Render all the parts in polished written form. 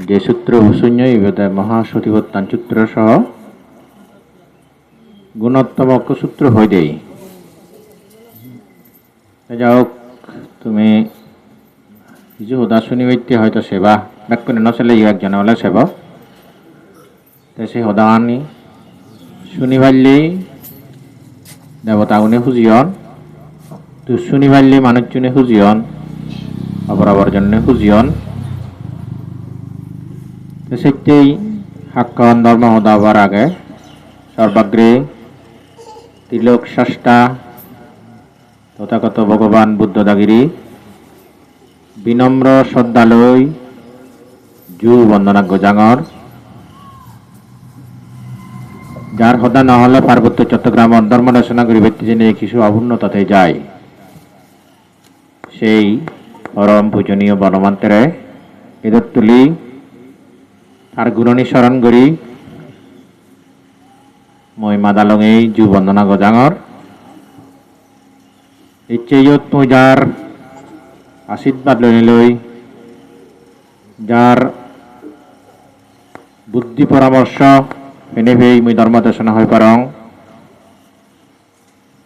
যে সূত্র শূন্য ইবেদায় মহাসতিবত্তান সূত্র সহ গুণোত্তম সূত্র হয়ে দেই। যাও তুমি কিছু হুদা শুনি বইতে হয়তো সেবা ব্যাকুণে নচলে একজন হলে সেবা সে হদা আনি শুনি পারলি দেবতা গুণে খুঁজিয়ন তো শুনি পারলি মানুষজনে খুঁজিয়ন অবরাবর জন্য খুঁজিয়ন সেটাই হাক্কান ধর্ম হদাবার আগে সর্বাগ্রে তিলক ষষ্ঠা তথাগত ভগবান বুদ্ধ দাগিরি বিনম্র শ্রদ্ধালয় জু বন্দনাজ্ঞ জাঙর যার হদা না হলে পার্বত্য চট্টগ্রাম ধর্ম রচনা করি ব্যক্তি জেনে কিছু অভুন্নতাতে যায় সেই পরম পূজনীয় বনমন্ত্রে এদের তুলি তার গুণনী স্মরণ করি মই মাদালঙে জু বন্দনা গজাঙর ইচ্ছে মই যার আশীর্বাদ লই যার বুদ্ধি পরামর্শ এনে ভেই মই ধর্ম দর্শন হয়ে পারং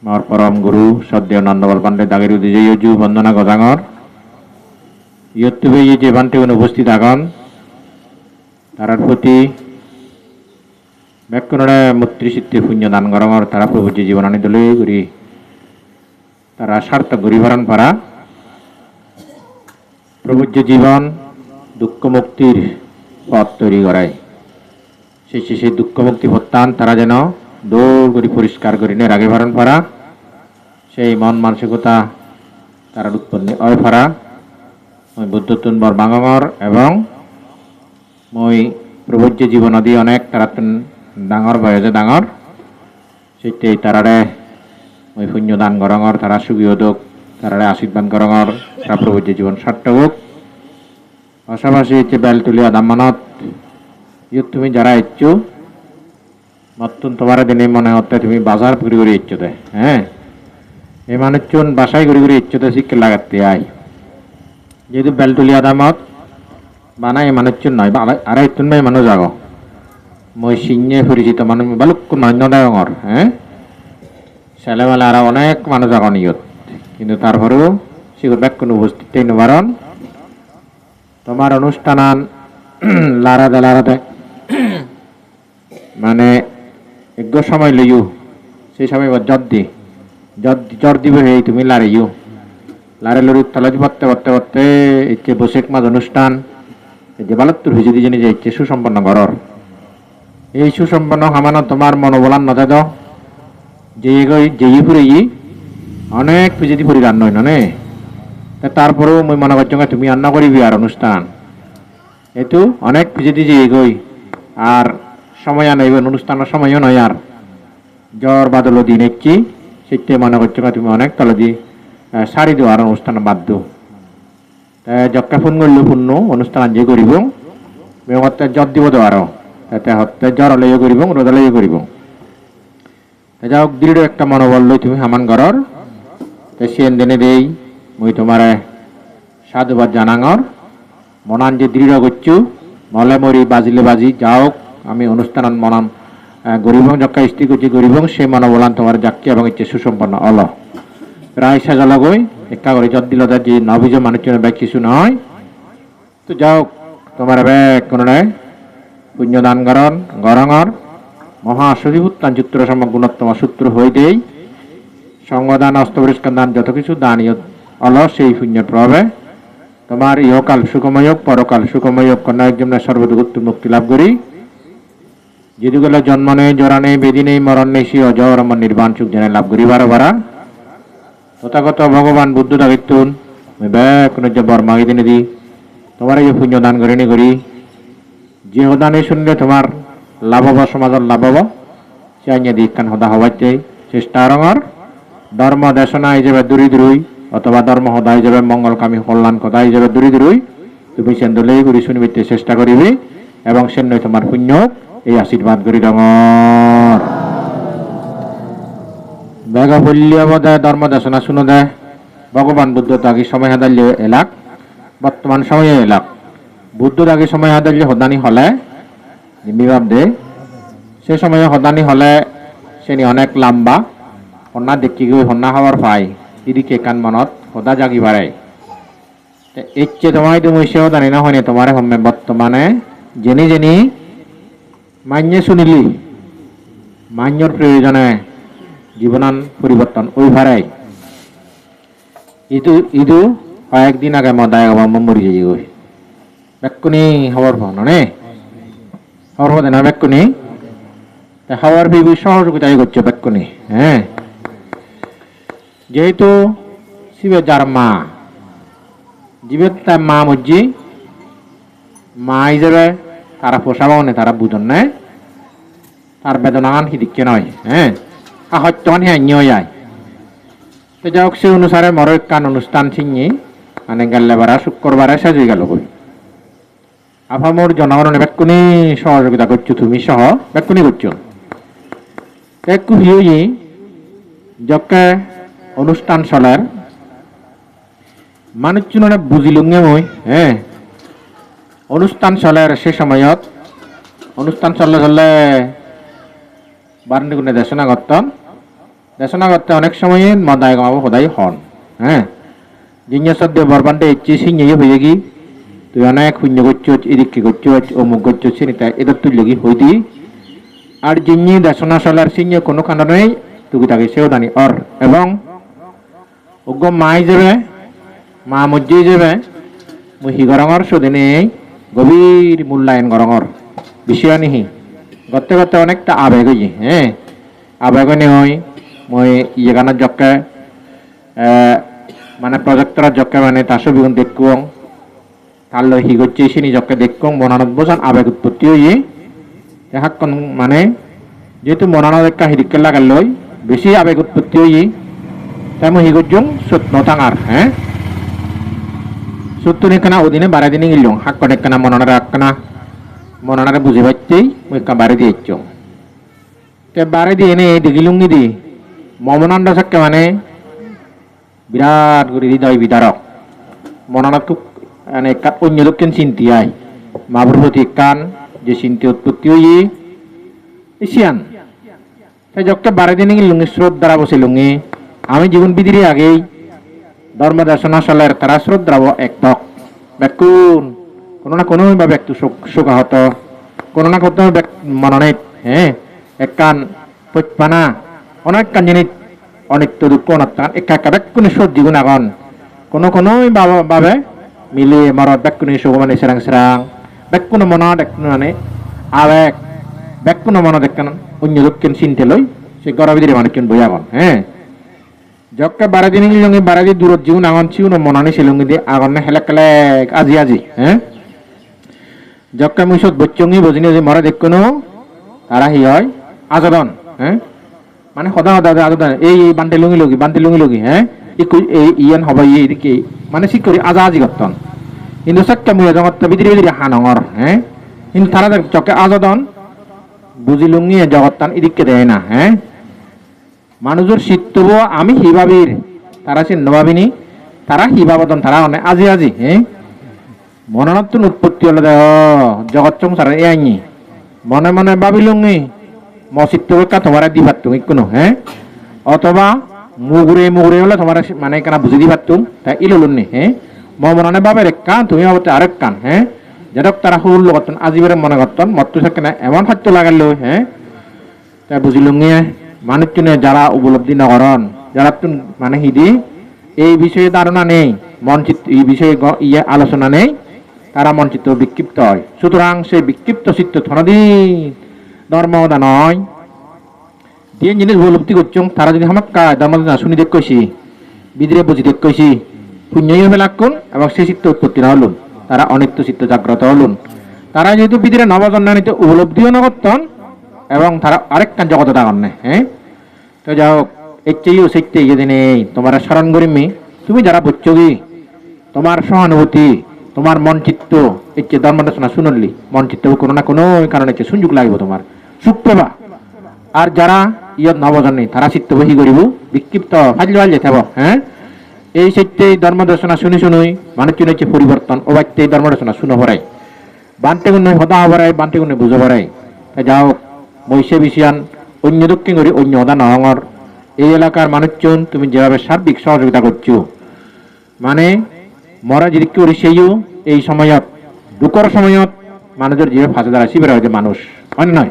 মোর পরম গুরু সদ্দেও নন্দবল পাণ্ডে দাগের উদ্দেজে জু বন্দনা গজাঙর ইয়ত্তুবে যে বান্তে উপস্থিত আগন তার প্রতি ব্যাকুণে মৈত্রীচিত্তে পুণ্য দান গরমর তারা প্রভুর যে জীবন আনি দলে করি তারা সার্থক গরিভরণ পারা প্রভুর যে জীবন দুঃখ মুক্তির পথ তৈরি করায় সেই দুঃখ মুক্তি প্রত্যান তারা যেন দৌড় করি পরিষ্কার করি নে রাগে ভরণ পারা সেই মন মানসিকতা তারা উৎপন্ন হয় পারা মই বুদ্ধতুন বর বাঙর এবং মই প্রভুর যে জীবন আদি অনেক তারা ডাঙর বয়সে ডাঙর সেইটাই তারারে মই পুণ্য দান গরঙর তারা সুবিয়োদক তারারে আশীর্বাদ গরঙর তারা প্রভুর যে জীবন সার্থক হোক পাশাপাশি হচ্ছে বেলতুলিয়া দাম্মানত ইয়ে তুমি যারা ইচ্ছু মতন তোমার দিনে মনে হতে তুমি বাজার ঘুরি ঘুরি ইচ্ছতে হ্যাঁ এই মানুষজন বাসায় ঘুরি ঘুরি ইচ্ছতে শিক্ষা লাগাতে আয় যেহেতু বেলতুলিয়া দামত বানাই মানুষজন নয় আড়াই তুমি মানুষ আগ মই সিংহে পরিচিত মানুষ বালুক মান্য ডাঙর হ্যাঁ ছেলেমেলা আর অনেক মানুষ আগন ইয়ত কিন্তু তারপরেও সেগুলো ব্যাক কোনো উপস্থিত নিবারণ তোমার অনুষ্ঠান লারাদে মানে এক সময় লইও সেই সময় জ্বর দিবে এই তুমি লাড়িও লারে লড়ি তলাজ পড়তে পড়তে পড়তে ইচ্ছে বসেক মাঝ অনুষ্ঠান যে বালত্তর ভিজে দিয়ে যে ইচ্ছে সুসম্পন্ন ঘরর এই সুসম্পন্ন হামানো তোমার মনোবলান নজা দাও যেই ফুরে অনেক পিজেদি ফুরি রান্না হয় নে তারপরেও মই মনে করছো তুমি রান্না করিবি আর অনুষ্ঠান এতো অনেক পিজেদি যে এগোই আর সময় আনাইবেন অনুষ্ঠানের সময়ও নয় আর জ্বর বাদল দিন একটি সেটাই মনে করছো তুমি অনেক তলে দি শাড়ি দেওয়া আর অনুষ্ঠান বাধ্য যজ্ঞা ফোন করলেও পূর্ণ অনুষ্ঠান যে করিব হত্যা জ্বর দিব দেওয়ারও তাতে হত্যা জ্বর লইও করিব রোদা লইও করিব যাও দৃঢ় একটা মনোবল লই তুমি হামান ঘরর সেন দেনে দেই মই তোমার সাধুবাদ জানাঙর মনান যে দৃঢ় করছু মলে মরি বাজিলে বাজি যাও আমি অনুষ্ঠান মনাম গরিব যজ্ঞা স্থির করছি গরিব সে মনোবলান তোমার যাক্কি এবং ইচ্ছে সুসম্পন্ন অল প্রায় সাজাল গই একা করে যত দিল যে নবীজ মানুষজনের ব্যাগ কিছু নয় তো যাও তোমার ব্যাগ কোনো নয় পুণ্যদান গরঙর মহাসধিভূতান সূত্র সম গুণোত্তম সূত্র হয়ে দেই সঙ্গদান অস্তপরিষ্কার দান যত কিছু দান অল সেই পুণ্যের প্রভাবে তোমার ইহকাল সুখময় হোক পরকাল সুখময় হোক কন্যা একজন সর্বদুঃখ মুক্তি লাভ করি যেদিগুলো জন্ম নেই জরা নেই বেদি নেই মরণ নেই সে অজর আমার নির্বাণ সুখ জেনে লাভ করি বারা তথাগত ভগবান বুদ্ধ দাগিতুন ব্যাক বর্মাগি দিনে দি তোমার এই পুণ্য দান করি যে হদানে শুনলে তোমার লাভ হব সমাজের লাভ হব সে দীক্ষান হদা হবাইতে চেষ্টা রঙর ধর্ম দেশনা হিসেবে দূরই অথবা ধর্ম হদা হিসেবে মঙ্গলকামী কল্যাণ কথা হিসেবে দূরই তুমি সেন্দলে করি শুনিবিতে চেষ্টা করিবি এবং সেন তোমার পুণ্য এই আশীর্বাদ করি রঙর বেগা বললি ধর্ম দেশনা শুনো দেয় ভগবান বুদ্ধ তাকে সময় হাদাল্য এলাক বর্তমান সময়ে এলাম বুদ্ধ আগে সময় হাতে যে হদানি হলে বিভাব দে সে সময়ে হদানি হলে সেনি অনেক লম্বা হন্না দেখি গই হন্না হওয়ার পাই ইদিকে কান মনত হদা জাগি বাড়াই ইচ্ছে তোমায় তুমি সেও জানি না হয়নি তোমার হমে বর্তমানে জেনি জেনি মান্য শুনিলি মান্যর প্রয়োজনে জীবনান পরিবর্তন ওই ভাড়াই ইদু কয়েকদিন আগে মদায় মরি যাই গই বেকুনি হওয়ার নে হওয়ার পদে না বেকুনি হওয়ার বিবি সহযোগিতাই করছে বেকুনি হ্যাঁ যেহেতু শিবে যার মা জীবের তার মা মজ্জি মা হিসেবে তারা পোষাবাও নেই তারা বুঝন নেয় তার বেদনাগান সিদিকে নয় হ্যাঁ সত্যমান সে আনিও যায় তো যাই হোক সে অনুসারে মরো কান অনুষ্ঠান ছিঙি মানে গেলে বারা শুক্রবারে সাজিয়ে গেল কই আফামোর জনগণে বেকুনি সহযোগিতা করছো তুমি সহ বেকুনি করছো একটু হিয়ে যকে অনুষ্ঠান চলার মানুষজনে বুঝিলুঙে মই হ্যাঁ অনুষ্ঠান চলার সে সময়ত অনুষ্ঠান চললে চললে বারণী গুণে দেশনা করতে অনেক সময় মদায় গামাবো সদাই হন হ্যাঁ জিনিস বরবান্ডে ইচ্ছে সিংহে হয়ে গি তুই অনেক শূন্য করছো এদিকে করছো অমুক করছো চিনিতা এদের তুই লেগি হই দি আর যিনি দেশনা চলার সিংহে কোনো কারণেই তুই তাকে সেও জানি অর এবং অজ্ঞ মা হিসেবে মা মজ্জি হিসেবে মই হিগরঙর সুদিনে গভীর মূল্যায়ন গরঙর বিষয় নিহি গতে গতে অনেকটা আবেগ হই হ্যাঁ আবেগ হই মই ইয়েগানোর জকে মানে প্রজেক্টর জকে মানে তার ছবিগুণ দেখুন তার লই হিগচ্ছে সিনি জকে দেখুন মনানত বোঝান আবেগ উৎপত্তি হই দেখাক মানে যেহেতু মনানত একটা হিরিকে লাগাল লই বেশি আবেগ উৎপত্তি হই তাই মই হিগজ্জং সত নতাঙার হ্যাঁ সত্য নেকানা ওদিনে বারে দিনে গিলং হাক কনেকানা মনানারে আক্কানা মনানারে বুঝে পাইতেই মই একটা বারে দিয়ে তে বারে দিয়ে এনে দেখিলুঙ্গি দি মমনান্ড সাক্কে মানে বিরাট করে হৃদয় বিদারক মনানাত খুব মানে অন্য দক্ষিণ চিন্তি আয় মাবুর প্রতি কান যে চিন্তি উৎপত্তি হই এশিয়ান তাই যখন বারে দিনে গিলুঙ্গি শ্রদ্ধারা বসে লুঙ্গি আমি জীবন বিধিরে আগেই ধর্ম দর্শনা চলের তারা শ্রদ্ধাব একটক ব্যাকুন কোনো না কোনো ভাবে একটু শোকাহত কোনো না কোনো মননে হ্যাঁ এক কান পৈপানা অনেক কান জিনিস অনিত্য দুঃখ অনত্যান একা একা ব্যাকুনি সর্দি গুণ আগন কোনো কোনোই ভাবে মিলিয়ে মরত ব্যাকুনি শোক মানে সেরাং সেরাং ব্যাকুন মনত এক মানে আবেগ ব্যাকুন মনত এক অন্য দক্ষিণ চিনতে লই সে গরবিদিরে মানুষ কিন বই আগন হ্যাঁ যকে বারে দিন গিলঙ্গি বারে দি দূরত জীবন আগন চিউন মনানি শিলঙ্গি দি আগন হেলেক হেলেক আজি হ্যাঁ যকে মুইসত বচ্চঙ্গি বজিনি যে মরে দেখুনো তারা হি হয় আজদন হ্যাঁ মানে সদা সদা আজদন এই বান্তে লুঙ্গি লগি হ্যাঁ এই ইয়ান হবাই এদিকে মানে ঠিক করি আজা আজি গতন কিন্তু সক্কা মুই জগৎ বিদিরে বিদিরে হানঙর হ্যাঁ কিন্তু তারা যকে আজদন বুঝি লুঙ্গি জগৎটান এদিকে দেয় না হ্যাঁ মানুষের শীতব আমি হিভাবির তারা সে নভাবিনী তারা হিভাবতন তারা অনেক আজি হ্যাঁ মননতুন উৎপত্তি হলে জগৎ সংসার এ আইনি মনে মনে ভাবিলুঙ্গি মসিত্তকা তোমার দিবার তুমি কোনো হ্যাঁ অথবা মুগুরে হলে তোমার মানে কেনা বুঝি দিবার তুম তাই ইলুনি হ্যাঁ মনে ভাবে এক কান তুমি ভাবতে আরেক কান হ্যাঁ যেটক তারা হুল করতেন আজিবারে মনে করতেন মত্ত থাকে না এমন সত্য লাগাল হ্যাঁ তাই বুঝিলুঙ্গি মানুষজনে যারা উপলব্ধি নকরণ যারা মানে হিদি এই বিষয়ে ধারণা নেই মনচিত্র এই বিষয়ে ইয়ে আলোচনা নেই তারা মনচিত্র বিক্ষিপ্ত হয় সুতরাং সেই বিক্ষিপ্ত চিত্ত থনদিন ধর্মদা নয় যে জিনিস উপলব্ধি করছো তারা যদি আমার ধর্মদা শুনি দেখ কইছি বিদিরে বুঝি দেখ কইছি পুণ্যই হবে লাগুন এবং সেই চিত্ত উৎপত্তি না হলুন তারা অনিত্য চিত্ত জাগ্রত হলুন তারা যেহেতু বিদিরে নবজন্মানিতে উপলব্ধিও নকর্তন এবং তারা আরেক কান জগত দাগন নেই হ্যাঁ তো যাই হোক এর শিখতে ইয়ে দিনে তোমার স্মরণ করিমি তুমি যারা বুঝছগি তোমার সহানুভূতি তোমার মনচিত্ত এই যে ধর্মদর্শনা শুনলি মনচিত্ত কোনো না কোনো কারণে সুযোগ লাগবে তোমার সুখ পাবা আর যারা ইয়ত নবজন্মী তারা চিত্ত বহি করিব বিক্ষিপ্ত ফাইল যেতে হব হ্যাঁ এই সত্যি ধর্ম দর্শনা শুনি শুনুই মানুষ হচ্ছে পরিবর্তন ও বাচ্চা এই ধর্ম দর্শনা শুনো ভরাই বানতে গুণ হতা হবারাই বানতে গুণ বুঝো ভরাই যাও মৈশে বিশিয়ান অন্য দক্ষিণ করি অন্য অদা নহর এই এলাকার মানুষজন তুমি যেভাবে সার্বিক সহযোগিতা করছো মানে মরা যদি করি সেইও এই সময়ত দুঃখর সময়ত মানুষের যেভাবে ফাঁসে দাঁড়ায় শিবের হয়েছে মানুষ হয় নয়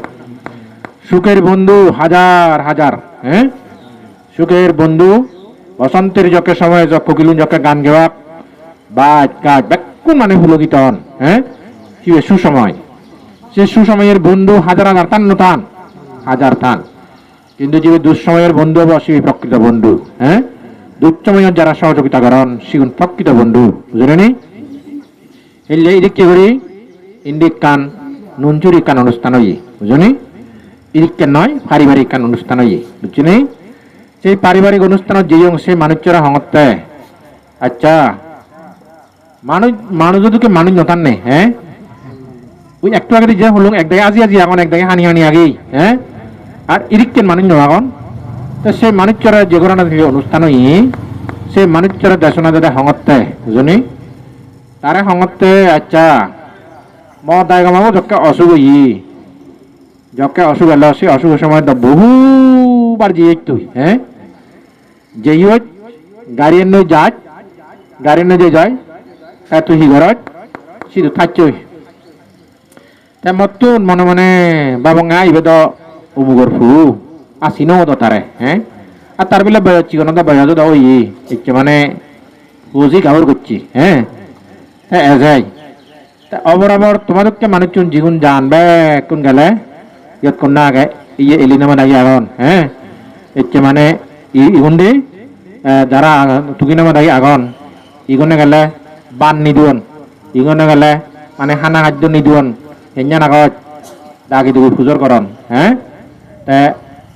সুখের বন্ধু হাজার হাজার হ্যাঁ সুখের বন্ধু বসন্তের যকে সময় কোকিলুন যকে গান গেওয়া বাজ গাছ ব্যাকুণ মানে পুলকিত হন হ্যাঁ শিবের সুসময় সে সুসময়ের বন্ধু হাজার হাজার টান টান হাজার টান কিন্তু যে দুঃসময়ের বন্ধু হবো শিব প্রকৃত বন্ধু হ্যাঁ দুঃসময়ের যারা সহযোগিতা করেন শিগুন প্রকৃত বন্ধু বুঝলেনি এলে এদিক কি করি ইন্ডিক কান নুনচুরি কান অনুষ্ঠান হই বুঝলি ইদিককে নয় পারিবারিক কান অনুষ্ঠান হই বুঝলি সেই পারিবারিক অনুষ্ঠানত যে অংশে মানুষরা হঙতে আচ্ছা মানুষ মানুষ যদি মানুষ নতান নেই হ্যাঁ ওই একটু আগে যে হলো একদাকে আজি আজি এখন একদাকে হানি হানি আগেই হ্যাঁ আর ইরিককেন মানুষ নখন তো সেই মানুষরা যে ঘটনা থেকে অনুষ্ঠান হই সেই মানুষরা দেশনা দাদা হঙতে বুঝলি তারে হঙতে আচ্ছা দায় গামাবো যকে অসুখ হই যকে অসুখ হলো সে অসুখের সময় বহুবার যে তুই হ্যাঁ যেই গাড়ি নই যায় গাড়ি নই যে যায় তুই ঘরত সিধু থাকছই মত মনে মনে বাবঙ্গা আইবে তো অমুগর ফু আসি ন তো তারে হ্যাঁ আর তার বেলা চিকন বয়স তো ওই ইচ্ছে মানে বুঝি গাবর করছি হ্যাঁ হ্যাঁ যাই অবরাবর তোমাদেরকে মানুষজন জীবন জানবে কোন গেলে ইয়ত কোন না আগে ইয়ে এলি নামা দাগি আগন হ্যাঁ ইচ্ছে মানে ইগুন্ডি যারা তুকি নামা দাগি আগন ইগুনে গেলে বান নিদিওন ইগুনে গেলে মানে হানা খাদ্য নিদিওন হেঞ্জান আগত দাগি দুগি ফুজর করন হ্যাঁ তে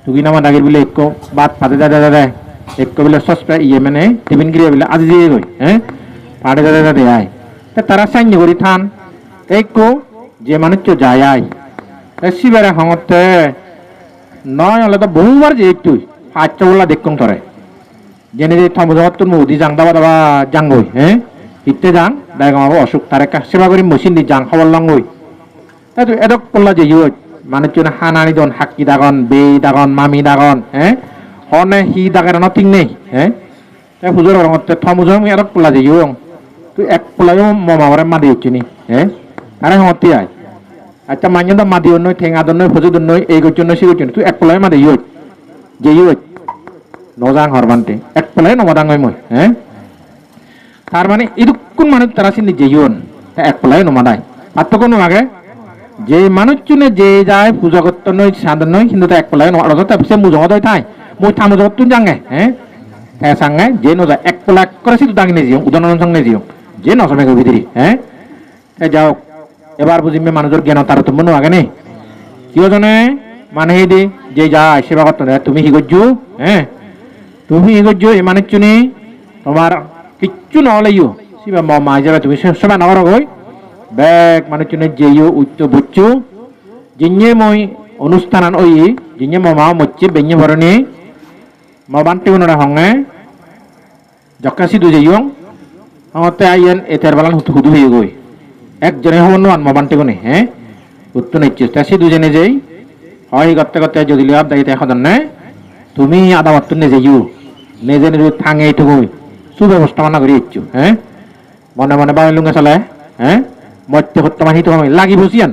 তুকি নামা দাগির বলে এক বাদ ফাতে যা যা দেয় এক বলে সসপে ইয়ে মানে টিফিন গিয়ে বলে আজি দিয়ে গই হ্যাঁ ফাটে যা যা দেয় তারা সাইন করি থান এই যে মানুষ যায় শিবের হঙতে নয় হলে তো বহুবার যে তুই হাত বলা দেখুন তরে জেনে যে থমজত মুদি যাং দাবা দাবা যাঙ্গই হ্যাঁ ইতে যাং দায়গামাবো অসুখ তারে সেবা করি মেশিন দি যাং খবর লাঙ্গই তুই এদক পড়লা যে ইউ মানুষজন হানানি দন হাক্কি দাগন বে দাগন মামি দাগন হ্যাঁ হনে হি দাগের ন ঠিক নেই হ্যাঁ তাই হুজুর হঙতে থমুজম এদক পড়লা যে ইউ তুই এক পোলায়ও মামারে মাদি হচ্ছে নি হ্যাঁ আরে হতে আয় আচ্ছা মাইন তো মাদি নয় ঠেঙা দন নয় ফজু দন নয় এই করছেন নয় সে করছেন তুই এক পোলায় মাদি ইউজ যে ইউজ নজাং হরবান্তে এক পোলায় নমাদাং হয় মই হ্যাঁ তার মানে এরকম মানুষ তারা চিনি যে ইউন এক পোলায় নমাদায় আর তো কোনো আগে যে মানুষ চুনে যে যায় পূজা করতে নয় সাধন নয় কিন্তু এক পোলায় নমাদ সে মুজগত হয় তাই মই থামো জগত তুন যাঙ্গে হ্যাঁ হ্যাঁ সাঙ্গে যে নজা এক পোলা করে সিধু দাঙ্গি নেজিও উদাহরণ সঙ্গে জিও যে নসমে ভিতরি হ্যাঁ যাও এবার বুঝিমে মানুষের জ্ঞান তারতম্য নো আগে নেই কেউ জনে মানে দি যে যায় সেবা করতে তুমি হি করছো হ্যাঁ তুমি হি করছো এই মানুষ চুনি তোমার কিচ্ছু নহলেও শিবা মা যাবে তুমি সেবা নগর গই ব্যাগ মানুষ চুনি যেও উচ্চ বুচ্ছু জিnye মই অনুষ্ঠান ওই জিnye মা মচ্ছি বেঞ্জে ভরণী বান্তি কোনোটা হঙে জক্কা সিধু যেইও হতে আইয়েন এতের বালান হুদু হয়ে গই একজনে হব নো আনমা বান্তি কোনে হ্যাঁ উত্তর নিচ্ছিস তা সিধু জেনে যেই হয় করতে করতে যদি লাভ দায়িত্ব এখন নে তুমি আদা মাত্র নেজে ইউ নেজে নেজে থাঙে এইটুকুই সুব্যবস্থা মানা করে ইচ্ছু হ্যাঁ মনে মনে বাড়ি লুঙ্গে চলে হ্যাঁ মধ্যে হত্যা মাহি তুমি লাগিব সিয়ান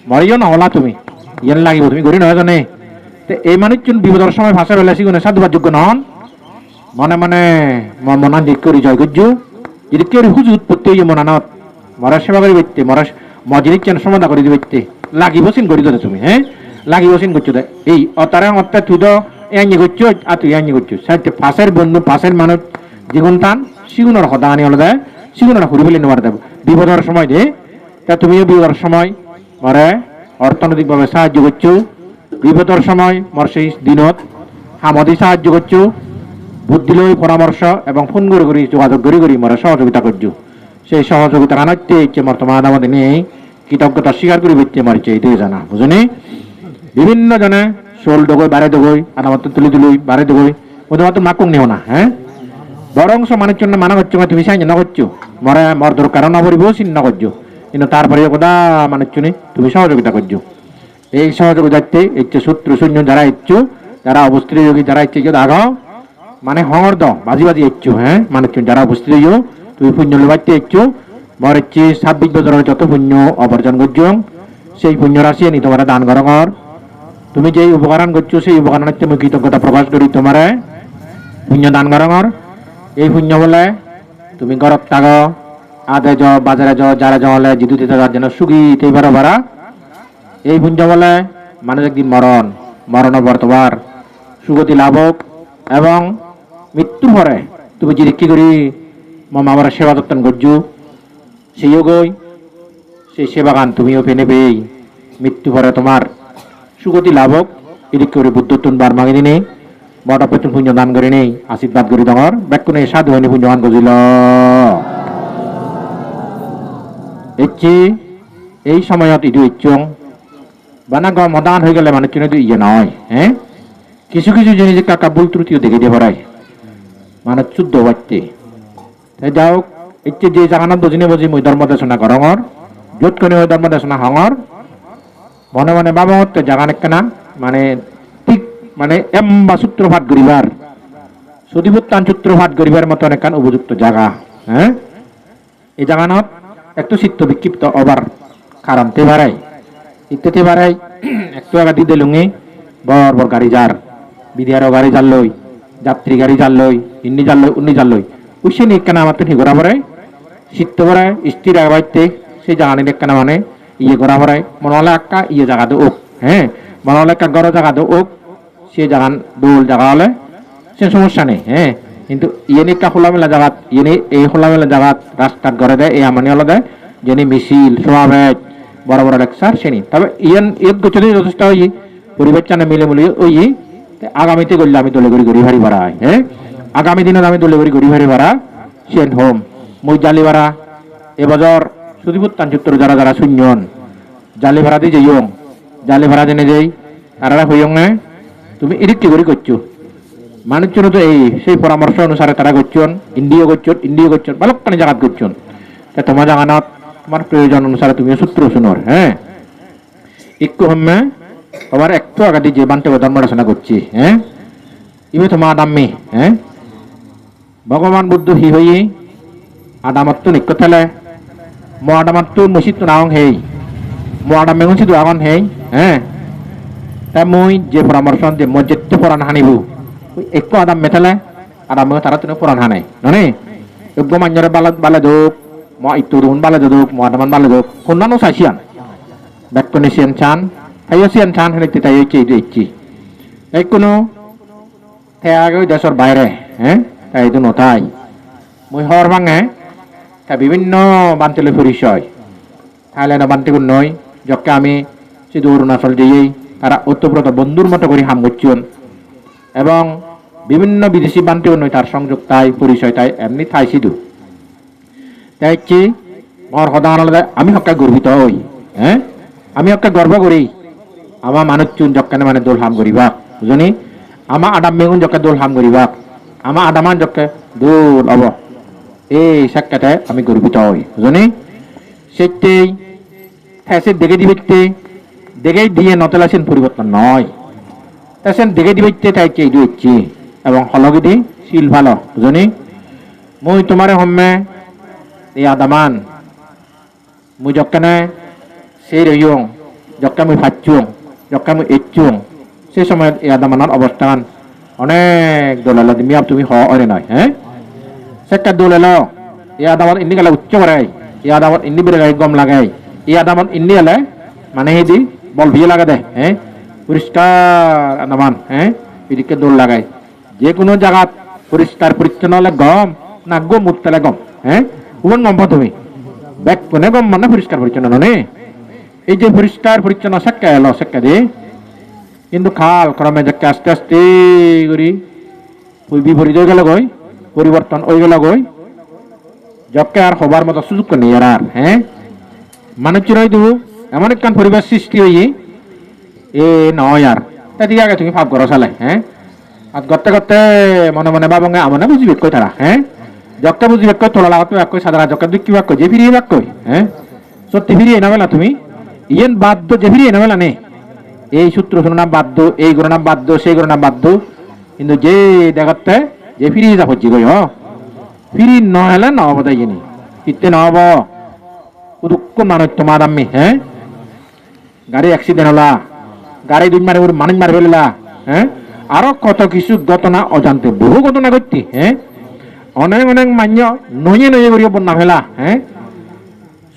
মরিও না হলা তুমি ইয়ান লাগিব তুমি গড়ি নয় জানে এই মানুষজন বিপদের সময় ভাষা বেলাসি গুণে সাধুবার যোগ্য নন মনে মনে মনান দিক করি জয় গজ্জু যদি কেউ হুজু উৎপত্তি হইয়ে মনানত মরা সেবা করি বেচতে মরা মজিনিক চেন সমাধা করে দিবে লাগিব সিন করি দে তুমি হ্যাঁ লাগিব সিন করছো দে এই অতারা অত্তা তুই তো এনে করছো আর তুই এনে করছো সাথে পাশের বন্ধু পাশের মানুষ জীবন টান সিগুনের হদানি হলে দেয় সিগুনের ঘুরি ফেলে নেওয়ার দেব বিপদের সময় দে তা তুমিও বিপদের সময় মরে অর্থনৈতিকভাবে সাহায্য করছো বিপদের সময় মর সেই দিনত হামদি সাহায্য করছো বুদ্ধি লই পরামর্শ এবং ফোন করে যোগাযোগ করি মরা সহযোগিতা করছো সেই সহযোগিতা আনাইতে ইচ্ছে বর্তমান আমাদের নেই কৃতজ্ঞতা স্বীকার করে বেচতে মারছে এইটাই জানা বুঝনি বিভিন্ন জনে শোল ডগই বারে ডগই আনামাত্র তুলি তুলি বারে ডগই ওদের মাত্র মাকুং নেও না হ্যাঁ বরংস মানুষজন মানা করছো তুমি সাইন না করছো মরে মর দরকার না পড়িব চিহ্ন করছো কিন্তু তারপরে কথা মানুষজনে তুমি সহযোগিতা করছো এই সহযোগিতাতে ইচ্ছে সূত্র শূন্য যারা ইচ্ছু যারা অবস্থিত যোগী যারা ইচ্ছে আগাও মানে হঙর দ বাজি বাজি ইচ্ছু হ্যাঁ মানুষজন যারা অবস্থিত তুমি পুণ্য লোবাইতে ইচ্ছু মর ইচ্ছে 26 বছরের যত পুণ্য অবর্জন করছো সেই পুণ্য রাশি নি তোমার দান করঙর তুমি যেই উপকারণ করছো সেই উপকারণের তুমি কৃতজ্ঞতা প্রকাশ করি তোমার পুণ্য দান করঙর এই পুণ্য বলে তুমি ঘরত থাক আদে যাও বাজারে যাও যারা যাওয়ালে জিদুতে থাকার জন্য সুখীতে বারো বারা এই পুণ্য বলে মানুষ একদিন মরণ বর্তবার সুগতি লাভক এবং মৃত্যুর পরে তুমি যদি কি করি মা বাবার সেবা যত্ন করছো সেইও গই সেই সেবা গান তুমিও পেনে পেয়েই মৃত্যু পরে তোমার সুগতি লাভক এদিক করে বুদ্ধত্বন বার মাগি দিনে বড় পেতন পুণ্য দান করে নেই আশীর্বাদ করি তোমার ব্যাকুণে সাধু হয়নি পুণ্য দান করিল এই সময়ত ইদু ইচ্ছং বানা গম মদান হয়ে গেলে মানুষ চিনে ইয়ে নয় হ্যাঁ কিছু কিছু জিনিস কাকা ভুল ত্রুটিও দেখে দিয়ে পড়ায় মানুষ শুদ্ধ বাড়তে তাই যাও ইচ্ছে যে জাগানত বুঝিনে বুঝি মই ধর্ম দেশনা করঙর যত করে ওই ধর্ম দেশনা হঙর মনে মনে বাবা হতে জাগান কেনা মানে ঠিক মানে এম্বা সূত্রপাত করিবার সদিবুত্তান সূত্রপাত করিবার মতো অনেকখান উপযুক্ত জায়গা হ্যাঁ এই জাগানত একটু চিত্ত বিক্ষিপ্ত অবার কারণতে বাড়াই ইত্যাদি বাড়াই একটু আগা দিতে লুঙে বর বর গাড়ি যার বিদিয়ারও গাড়ি যার লই যাত্রী গাড়ি যার লই ইন্নি যার লই উন্নি যার লই উসে নি কেনা আমার তো ঠিকরা পড়ায় শীত পড়ায় স্থির আগাইতে সেই জাগানি কেনা মানে ইয়ে করা পড়ায় মনে হলে একটা ইয়ে জায়গা দো ওক হ্যাঁ মনে হলে একটা গড় জায়গা দো ওক সে জাগান দোল জায়গা হলে সে সমস্যা নেই হ্যাঁ কিন্তু ইয়ে নি একটা খোলামেলা জায়গাত ইয়ে নি এই খোলামেলা জায়গাত রাস্তাত গড়ে দেয় এই আমানি হলে দেয় যেনি মিছিল সমাবেশ বড় বড় লেকচার শ্রেণী তবে ইয়ান এক গোচরে যথেষ্ট হই পরিবার চানে মিলে মিলে ওই আগামীতে করলে আমি দলে করি গড়ি ভারি ভাড়া হ্যাঁ আগামী দিনত আমি দলে করি গড়ি ভারি ভাড়া সেন হোম মই জালি ভাড়া এবছর সুদীপুত্তান চিত্র যারা যারা শূন্যন জালি ভাড়া দিয়ে যাইও জালি ভাড়া জেনে যাই তারা হইয়ং না তুমি এদিক কি করে করছো মানুষজন তো এই সেই পরামর্শ অনুসারে তারা করছেন ইন্ডিয়া করছেন বালকখানি জায়গাত করছেন তা তোমার জাগানত তোমার প্রয়োজন অনুসারে তুমি সূত্র শুনোর হ্যাঁ একটু হম্মে তোমার একটু আগে যে বান্তে ধর্ম রচনা করছি হ্যাঁ ইবে তোমার আদাম্মি হ্যাঁ ভগবান বুদ্ধ হি হই আদামত্ত নিক্ষ থেলে মো আদামত্ত মসিদ নাও হেই মো আদাম মেগুন সিধু আগন হেই হ্যাঁ তাই মই যে পরামর্শ দিয়ে মই যেতে পরাণ হানিবু একটু আদাম মেথালে আদাম মেঘ তারা তুমি পরাণ হানাই ননে যোগ্য মান্যরে বালে দোক ম ইতুরুন বালে দোক ম আদামান বালে দোক কোননানো সাইছিয়ান ব্যাকনে সিয়ান চান তাইও সিয়ান চান হেনে তাই ইচ্ছি এই কোনো তাই আগে দেশের বাইরে হ্যাঁ তাই তো নতাই মই হর ভাঙে তা বিভিন্ন বান্তিলে পরিচয় থাইল্যান্ড বান্তি নয় যকে আমি শুধু অরুণাচল যেয়েই তারা ওতপ্রোত বন্ধুর মতো করে হাম করছেন এবং বিভিন্ন বিদেশি বান্তিও নয় তার সংযোগ তাই পরিচয় তাই এমনি থাই সিধু তাই কি মর সদান আমি হকা গর্বিত হই হ্যাঁ আমি হকা গর্ব করি আমার মানুষ চুন যকানে মানে দোল হাম করিবা বুঝনি আমার আদাম মেগুন যকে দোল হাম করিবা আমার আদামান যকে দোল হব এই সাক্ষাতে আমি গর্বিত হই বুঝনি সেটাই ফ্যাসে দেখে দিবিতে দেখেই দিয়ে নতলাসেন পরিবর্তন নয় তাছেন দেখে দিবিতে তাই চেয়ে দিচ্ছি এবং হলগে দি শিল ভালো বুঝনি মই তোমারে হম্মে এই আদামান মুই যকানে সেই রইয়ং যকা মুই ফাচ্ছুং যকা মুই এচ্ছুং সেই সময় এই আদামানের অবস্থান অনেক দোলাল তুমি হ অনে নয় হ্যাঁ সেটা দোলাল এই আদামত ইন্নি গেলে উচ্চ করাই এই আদামত ইন্নি বেড়ে গম লাগাই এই আদামত ইন্নি এলে মানে দি বল ভিয়ে লাগা দেয় হ্যাঁ পরিষ্কার আদামান হ্যাঁ এদিকে দোল লাগাই যে কোনো জায়গা পরিষ্কার পরিচ্ছন্ন হলে গম না গো মুতলে গম হ্যাঁ কোন গম তুমি ব্যাগ কোনে গম মানে পরিষ্কার পরিচ্ছন্ন নে এই যে পরিষ্কার পরিচ্ছন্ন সেক্কা এলো সেক্কা দিয়ে কিন্তু খাল ক্রমে যাকে আস্তে আস্তে করি বিপরীত হয়ে গেল গই পরিবর্তন হয়ে গেল গই যকে আর হবার মতো সুযোগ নেই আর হ্যাঁ মানুষের হয়তো এমন একখান পরিবেশ সৃষ্টি হয়ে এ নয় আর তাই আগে তুমি ভাব করো চালে হ্যাঁ আর করতে করতে মনে মনে বাবঙ্গে আমনে বুঝিবে কই তারা হ্যাঁ যকটা বুঝিবে কই তোলা লাগাতে কই সাদা যকটা দুঃখ কি কই যে ফিরিয়ে বাক কই হ্যাঁ সত্যি ফিরিয়ে না বেলা তুমি ইয়েন বাদ্য যে ফিরিয়ে না বেলা নে এই সূত্র শুনো নাম বাদ্য এই গুণ নাম বাদ্য সেই গুণ নাম বাদ্য কিন্তু যে দেখাতে যে ফিরিয়ে যা হচ্ছে কই ফিরি নহলে নহব তাই জানি ফিরতে নহব দুঃখ মানুষ তোমার আমি হ্যাঁ গাড়ি অ্যাক্সিডেন্ট হলা গাড়ি দুই মারে মানুষ মারে ফেললা হ্যাঁ আরো কত কিছু ঘটনা অজান্তে বহু ঘটনা ঘটতি হ্যাঁ অনেক অনেক মান্য নয়ে নয়ে করিয়া বন্যা ফেলা হ্যাঁ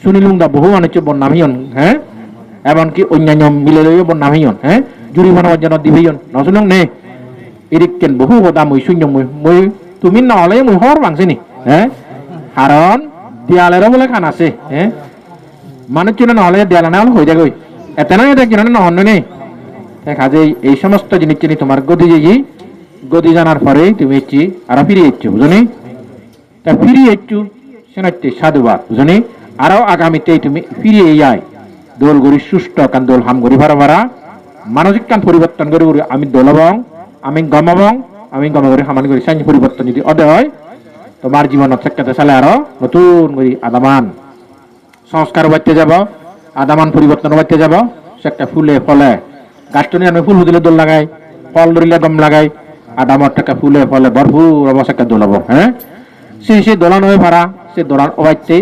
শুনিলুম দা বহু মানুষ বন্যা হইন হ্যাঁ এমনকি অন্যান্য মিলে লইয়া বন্যা হইন হ্যাঁ জুরিমানা অর্জন দিবেন নশুনং নে এদিকেন বহু কথা মই শূন্য মই তুমি নহলে মই হর বাংছিনি হ্যাঁ কারণ দেয়ালেরও বলে খান আছে হ্যাঁ মানুষ জন্য নহলে দেয়ালে না হলে হয়ে যাবে এতে না এটা কিনা নহন নেই কাজে এই সমস্ত জিনিস চিনি তোমার গদি জানার পরে তুমি এসছি আরো ফিরিয়ে এসছো বুঝনি তা ফিরিয়ে এসছু সেনাইতে সাধুবাদ বুঝনি আরো আগামীতে তুমি ফিরিয়ে যাই দোল গড়ি সুস্থ কান দোল হাম গড়ি ভাড়া ভাড়া মানসিক কান পরিবর্তন করে আমি দোলবং আমি গমবং আমি গম করে সামান করি সাইন পরিবর্তন যদি অদে হয় তোমার জীবনত সেক্ষেত্রে চালে আরো নতুন করি আদামান সংস্কার বাড়তে যাব আদামান পরিবর্তন বাড়তে যাব সেটা ফুলে ফলে গাছটনি আমি ফুল দিলে দোল লাগাই ফল ধরিলে গম লাগাই আদামর টাকা ফুলে ফলে ভরপুর অবস্থা দোলাবো হ্যাঁ সেই দোলান হয়ে ভাড়া সে দোলান ওবাইতে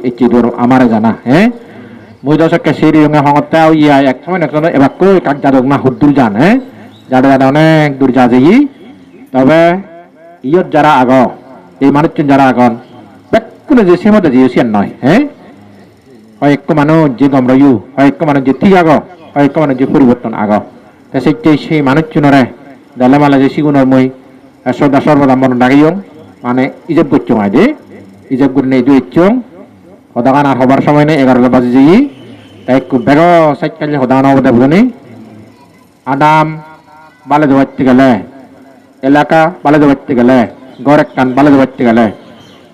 এই দোল আমারে জানা হ্যাঁ মই দশকে সেই রঙে হঙতাও ইয়া এক সময় একজন এবার কই কাক যাদক না হুদ্দুর যান হ্যাঁ যারা যারা অনেক দূর যা যাই তবে ইয়ত যারা আগ এই মানুষজন যারা আগন বেকুনে যে সে মধ্যে যে নয় হ্যাঁ হয় এক মানুষ যে গম রয়ু হয় এক মানুষ যে ঠিক আগ হয় এক মানুষ যে পরিবর্তন আগ তা সেই মানুষজনরে দেলে মালে যে সিগুনের মই সদা সর্বদা মন ডাকিও মানে ইজব করছো মাই দে ইজব করে নেই দুই ইচ্ছং হদাগান আর হবার সময় নেই 11 বাজে যাই তাই একটু বেগ সাইড কালে হদাগান হবদে বুঝনি আদাম বালে দেওয়াতে গেলে এলাকা বালে দেওয়াতে গেলে গড় এক কান বালে দেওয়াতে গেলে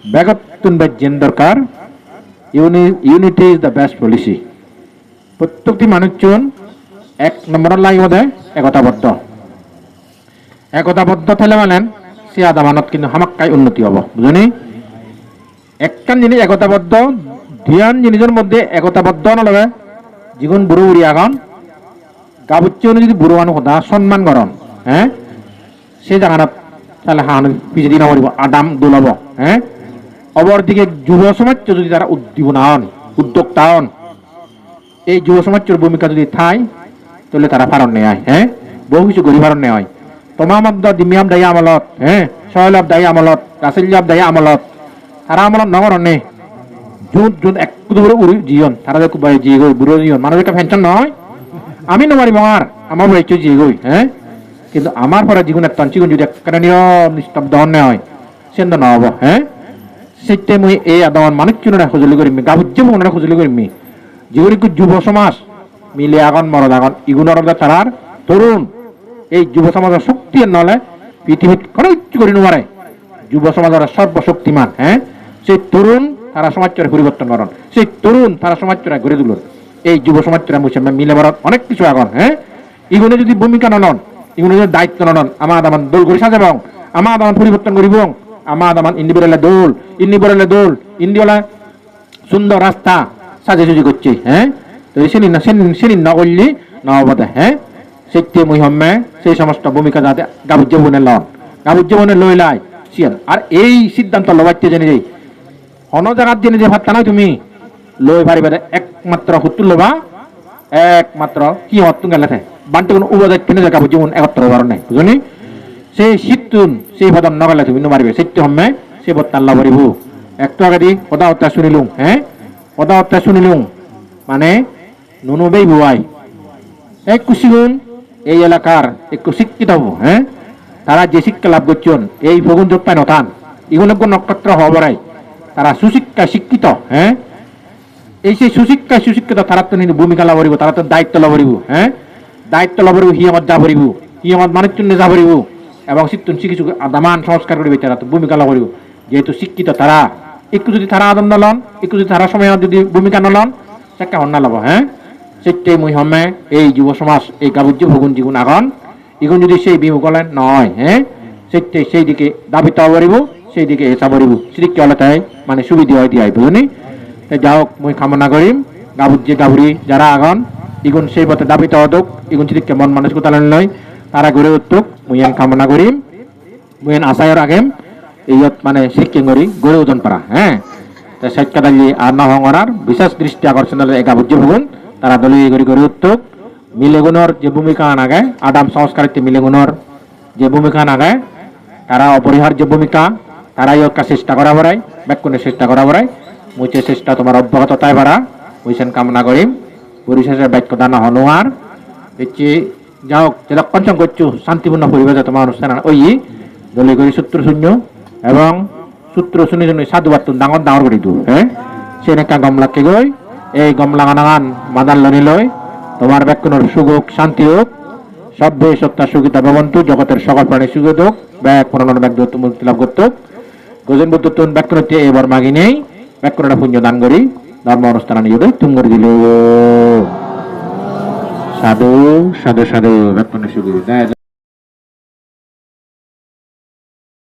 বেগত তুনবে জেন দরকার unity is the best policy প্রত্যেকটি মানুষজন এক নম্বরের লাইন মধ্যে একতাবদ্ধ থেলে মানেন সে আদামানত কিন্তু হামাক্কাই উন্নতি হব বুঝনি একখান জিনিস একতাবদ্ধ ধ্যান জিনিসের মধ্যে একতাবদ্ধ নলগে যিখন বুড়ো উড়ি আগন গাবুচ্চে যদি বুড়ো মানুষ সদা সম্মান করন হ্যাঁ সে জায়গাটা তাহলে হান পিছিয়ে দিন আদাম দোলাব হ্যাঁ অবর দিকে যুব সমাজ যদি তারা উদ্দীপনা হন উদ্যোক্তা হন এই যুব সমাজের ভূমিকা যদি থাই তাহলে তারা ফারণ নেয় হ্যাঁ বহু কিছু গরিব ফারণ নেয় তোমার মধ্যে দিমিয়াম দায়ী আমলত হ্যাঁ সয়লাভ দায়ী আমলত রাসেল্লাভ দায়ী আমলত তারা আমলত নগর নে জুন এক উড়ি জীবন তারা যে জিয়ে গই বুড়ো জীবন মানুষ একটা পেনশন নয় আমি নমারি মার আমার বাড়ি জিয়ে গই হ্যাঁ কিন্তু আমার পরে জীবন একটা চিগুন যদি একটা নিয়ম নিস্তব্ধ হয় সেন্দ নহব হ্যাঁ সেটা মই এই আদামান মানুষ চুনরা সজুলি করিমি গাবুজ্জে মনরা সজুলি করিমি জীবনিকু যুব সমাজ মিলে আগন মরদ আগন ইগুণর তারার তরুণ এই যুব সমাজের শক্তি নহলে পৃথিবীত কোনো কিছু করি নোৱাৰে যুব সমাজের সর্বশক্তিমান হ্যাঁ সেই তরুণ তারা সমাজের পরিবর্তন করেন সেই তরুণ তারা সমাজের গড়ে তুলন এই যুব সমাজের মুসলমান মিলে মরদ অনেক কিছু আগন হ্যাঁ ইগুণে যদি ভূমিকা নলন ইগুণে যদি দায়িত্ব নলন আমার আদামান দোল করে সাজাবং আমার আদামান পরিবর্তন করিবং আমার আদামান ইন্ডিবেলা দোল ইন্ডিওলা সুন্দর রাস্তা সাজে সুজি করছে হ্যাঁ তো সেদিন না করলি নবদে হ্যাঁ সেটি মহিমে সেই সমস্ত ভূমিকা যাতে গাবুজ্জীবনে লন গাবুজ্জীবনে লইলাই সিয়ান আর এই সিদ্ধান্ত লবাইতে জেনে যাই অন্য জায়গার জেনে যে ভাবতা নয় তুমি লই পারিবে একমাত্র হুতুল লবা একমাত্র কি হতুন গেলে বান্টি কোনো উবদায় কিনে যে গাবুজ্জীবন একত্র হবার নাই বুঝনি সেই শীতুন সেই পদন নগলে তুমি নোৱাৰিবে সেটি হমে সেই বত্তান লাভরিব একটু আগে দি কথা হত্যা শুনিলুম হ্যাঁ কথা হত্যা শুনিলুম মানে নুনুবেই বুয়াই এক কুশিগুণ এই এলাকার একটু শিক্ষিত হব হ্যাঁ তারা যে শিক্ষা লাভ করছেন এই ফগুন যোগ পায় নথান এগুলো নক্ষত্র হবরাই তারা সুশিক্ষা শিক্ষিত হ্যাঁ এই সেই সুশিক্ষিত তারা তো ভূমিকা লাভ করিব তারা তো দায়িত্ব লাভ করিব হ্যাঁ দায়িত্ব লাভ করিব হিয়ামত যা করিব হিয়ামত মানুষজন যা করিব এবং শিক্ষণ কিছু আদামান সংস্কার করিবে তারা তো ভূমিকা লাভ করিব যেহেতু শিক্ষিত তারা একটু যদি তারা আদম নলন একটু যদি তারা সময় যদি ভূমিকা নলন সেটা অন্য লাভ হ্যাঁ সেটাই মই হমে এই যুব সমাজ এই গাবুজ্য ভগুন জীবন আগন এখন যদি সেই বিমুখ হলেন নয় হ্যাঁ সেই দিকে দাবি তো পারিব সেই দিকে হেঁচা পারিব সিরিককে হলে তাই মানে সুবিধা হয় দিয়ে বুঝলি যাও মই কামনা করিম গাবুর যে গাবুরি যারা আগন ইগুন সেই পথে দাবি তো হতুক ইগুন সিরিককে মন মানুষ কোথালেন লয় তারা গড়ে উঠতুক মুই কামনা করিম মুই আশায়র আগেম ইয়ত মানে সিরিককে করি গড়ে ওজন পারা হ্যাঁ তা সাইকা দালি আর নহংরার বিশেষ দৃষ্টি আকর্ষণের একা বুঝে ভুগুন তারা দলীয় গড়ে উঠতুক মিলেগুণর যে ভূমিকা নাগায় আদাম সংস্কারিতে মিলেগুণর যে ভূমিকা নাগায় তারা অপরিহার্য ভূমিকা তারাই ওর চেষ্টা করা বড়াই ব্যাকুণের চেষ্টা করা বড়াই মুছে চেষ্টা তোমার অব্যাহততায় বাড়া মুইছেন কামনা করিম পরিশেষে বাক্য দানা হনোয়ার দেখছি যাও যেটা পঞ্চম করছো শান্তিপূর্ণ পরিবেশে তোমার অনুষ্ঠান ওই দলীয় করি সূত্র শূন্য এবং সূত্র শুনে শুনে সাধুবাদ ডাঙর ডাঙর করে দিও হ্যাঁ সে নাকা গমলাকে গই এই গমলা গানাগান মাদান লনি লই তোমার ব্যাকুণের সুখ হোক শান্তি হোক সভ্যে সত্তা সুখিতা ভবন্তু জগতের সকল প্রাণী সুখ হোক ব্যাগ পুনর ব্যাগ মুক্তি লাভ করত গজেন বুদ্ধ তুন ব্যাকুণতে এবার মাগি নেই ব্যাকুণটা পুণ্য দান করি ধর্ম অনুষ্ঠান নিয়ে তুম করে দিল সাধু সাধু সাধু ব্যাকুণের সুখ